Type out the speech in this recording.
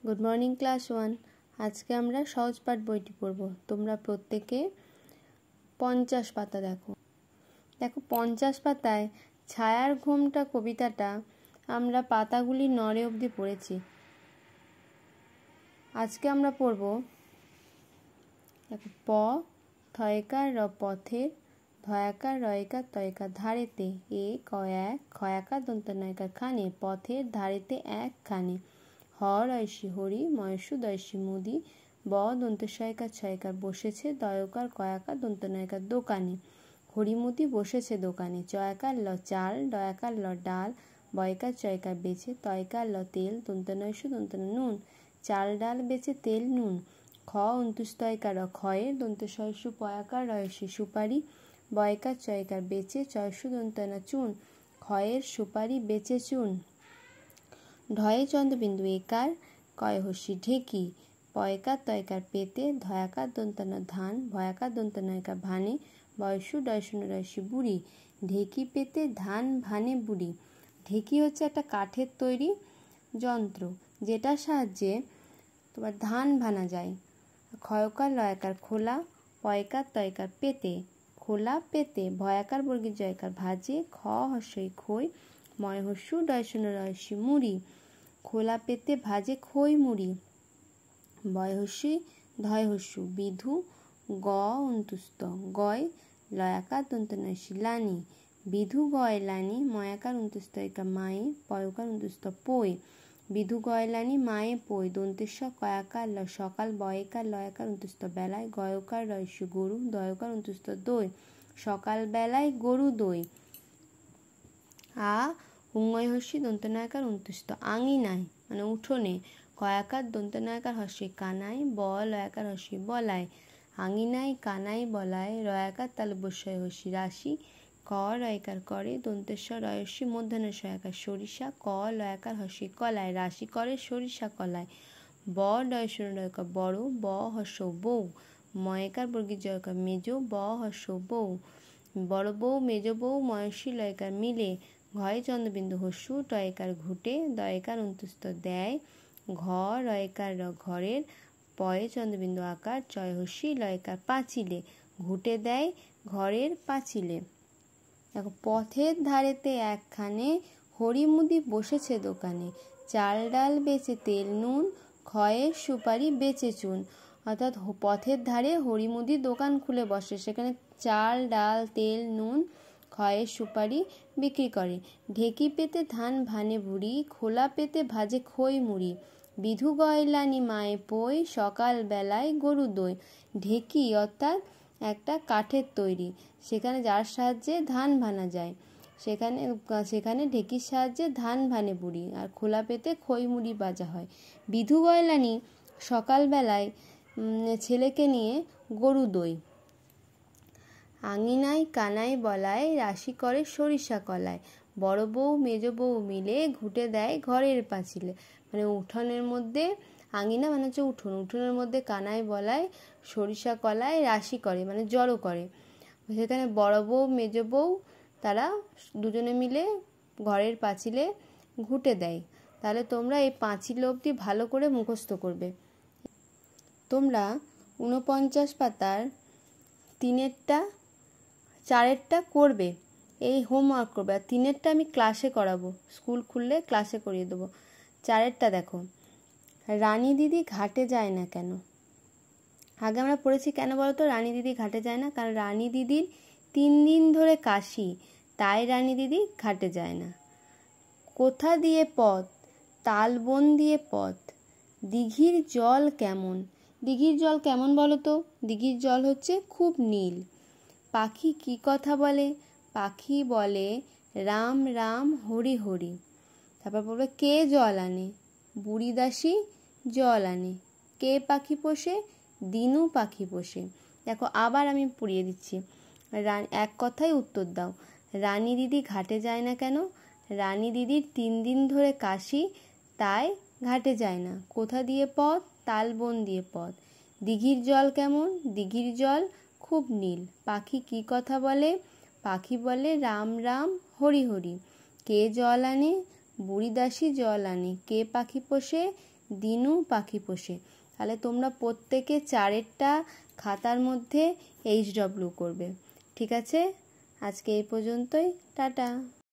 Good morning class 1। আজকে আমরা সহজ পাঠ বইটি পড়ব। তোমরা প্রত্যেকে 50 পাতা দেখো। 50 পাতায় ছায়ার ঘোমটা কবিতাটা আমরা পাতাগুলি নড়ে অবধি পড়েছি। আজকে আমরা পড়ব প থয়কার র পথের, ধয়াকার রয়কার তয়কার ধারেতে, এ কয়াক খয়াকার দন্তনয়কার খানে, পথের ধারেতে একখানে, হ রয়সী হরি ময়সু দয়সী মুদি, ব দন্তস্বয়কার ছয়কার বসেছে, দয়কার কয়াকার দন্তনয়কার দোকানে, হরিমুদি বসেছে দোকানে, চয়াকার ল চাল, ডয়াকার ল ডাল, বয়কার চয়কার বেচে, তয়কার ল তেল, দন্তনয়সু দন্তন নুন, চাল ডাল বেচে তেল নুন, খ অন্তুস্তয়কার ক্ষয়ের, দন্তস্বয়সু পয়াকার রয়সী সুপারি, বয়কার চয়কার বেচে, চয়সু দন্তনা চুন, ক্ষয়ের সুপারি বেচে চুন, ঢয়ে চন্দ্রবিন্দু একার, কয়হস্যি ঢেকি, পয়কার তয়কার পেতে, ধয়াকার দন্তনা ধান, ভয়াকার দন্তনয়কার ভানে, বয়সু ডয়সুন রয়সী বুড়ি, ঢেকি পেতে ধান ভানে বুড়ি। ঢেকি হচ্ছে একটা কাঠের তৈরি যন্ত্র, যেটার সাহায্যে তোমার ধান ভানা যায়। ক্ষয়কার লয়াকার খোলা, পয়কার তয়কার পেতে, খোলা পেতে, ভয়াকার বর্গীর জয়কার ভাজে, খ হস্যই খই, ময়হস্যু ডয়সুন রয়সী মুড়ি, খোলা পেতে ভাজে খই মুড়ি, বয়হস্যি ধয়হস্যু বিধু, গ অন্তুস্ত গয়, লয়াকার দন্তনয়সী লানি, বিধু গয় লানি, ময়াকার অন্তুস্তয়কার মায়ে, পয়কার অন্তুস্ত পই, বিধু গয়লানি মায়ে পই, দন্তেশ্বর কয়াকার ল সকাল, বয়কার লয়াকার অন্তুস্ত বেলায়, গয়কার রয়সী গরু, দয়কার অন্তুস্ত দই, সকাল বেলায় গরু দই। আ হুঙ্গয়হস্যি দন্তনায়কার অন্তুস্ত আঙিনায় মানে উঠোনে, কয়াকার দন্তনায়কার হস্যি কানায়, ব লয়াকার হস্যি বলায়, আঙিনায় কানায় বলায়, রয়াকার তালব্যস্বয় হস্যি রাশি, ক রয়কার করে, দন্তেশ্বর রয়স্যি মধ্যাহ্ন সয়াকার সরিষা, ক লয়াকার হস্যি কলায়, রাশি করে সরিষা কলায়, ব ডয়সুন রয়কার বড়, ব হস্য বউ, ময়কার বর্গীর জয়কার মেজ, ব হস্য বউ, বড় বউ মেজ বউ, ময়সী লয়কার মিলে, ঘয়ে চন্দ্রবিন্দু হস্যু, টয়কার ঘুটে, দয়কার অন্তুস্ত দেয়, ঘ রয়কার র ঘরের, পয়ে চন্দ্রবিন্দু আকার, চয় হস্যি লয়কার পাঁচিলে, ঘুটে দেয় ঘরের পাঁচিলে। দেখো, পথের ধারেতে একখানে, হরিমুদি বসেছে দোকানে, চাল ডাল বেচে তেল নুন, ক্ষয়ের সুপারি বেচে চুন। অর্থাৎ পথের ধারে হরিমুদি দোকান খুলে বসে, সেখানে চাল ডাল তেল নুন ক্ষয়ের সুপারি বিক্রি করে। ঢেকি পেতে ধান ভানে বুড়ি, খোলা পেতে ভাজে খই মুড়ি, বিধু গয়লানি মায়ে পই, সকাল বেলায় গরু দই। ঢেকি অর্থাৎ একটা কাঠের তৈরি, সেখানে যার সাহায্যে ধান ভানা যায়, সেখানে ঢেকির সাহায্যে ধান ভানে বুড়ি, আর খোলা পেতে খই মুড়ি ভাজা হয়। বিধু গয়লানি সকালবেলায় ছেলেকে নিয়ে গরু দই। আঙিনায় কানায় বলায়, রাশি করে সরিষা কলায়, বড় বউ মেজ বউ মিলে, ঘুটে দেয় ঘরের পাঁচিলে। মানে উঠোনের মধ্যে, আঙিনা মানে হচ্ছে উঠোন, উঠোনের মধ্যে কানায় বলায় সরিষা কলায় রাশি করে মানে জড়ো করে। সেখানে বড় বউ মেজ বউ তারা দুজনে মিলে ঘরের পাঁচিলে ঘুটে দেয়। তাহলে তোমরা এই পাঁচিল অবধি ভালো করে মুখস্থ করবে। তোমরা 49 পাতার 3-এরটা 4-এরটা করবে, এই হোমওয়ার্ক করবে। আর 3-এরটা আমি ক্লাসে করাবো, স্কুল খুললে ক্লাসে করিয়ে দেবো। 4-এরটা দেখো, রানী দিদি ঘাটে যায় না কেন। আগে আমরা পড়েছি কেন বলো তো রানী দিদি ঘাটে যায় না, কারণ রানী দিদির 3 দিন ধরে কাশি, তাই রানী দিদি ঘাটে যায় না। কোথা দিয়ে পথ, তালবন দিয়ে পথ, দিঘির জল কেমন। দিঘির জল কেমন বলো তো, দিঘির জল হচ্ছে খুব নীল। পাখি কি কথা বলে, পাখি বলে রাম রাম হরি হরি। তারপর বলবে কে জল আনে, বুড়ি দাসী জল আনে। কে পাখি পোষে, দিনু পাখি পোষে। দেখো আবার আমি পড়িয়ে দিচ্ছি, এক কথায় উত্তর দাও। রানী দিদি ঘাটে যায় না কেন, রানী দিদির 3 দিন ধরে কাশি, তাই ঘাটে যায় না। কোথা দিয়ে পথ, তালবন দিয়ে পথ। দিঘির জল কেমন, দিঘির জল খুব নীল। পাখি কি কথা বলে, পাখি বলে রাম রাম হরি হরি। কে জল আনে, বুড়ি দাসী জল আনে, কে পাখি পোষে, দিনু পাখি পোষে। তাহলে তোমরা প্রত্যেকে 4-এরটা খাতার মধ্যে HW করবে। ঠিক আছে, আজকে এই পর্যন্তই, টাটা।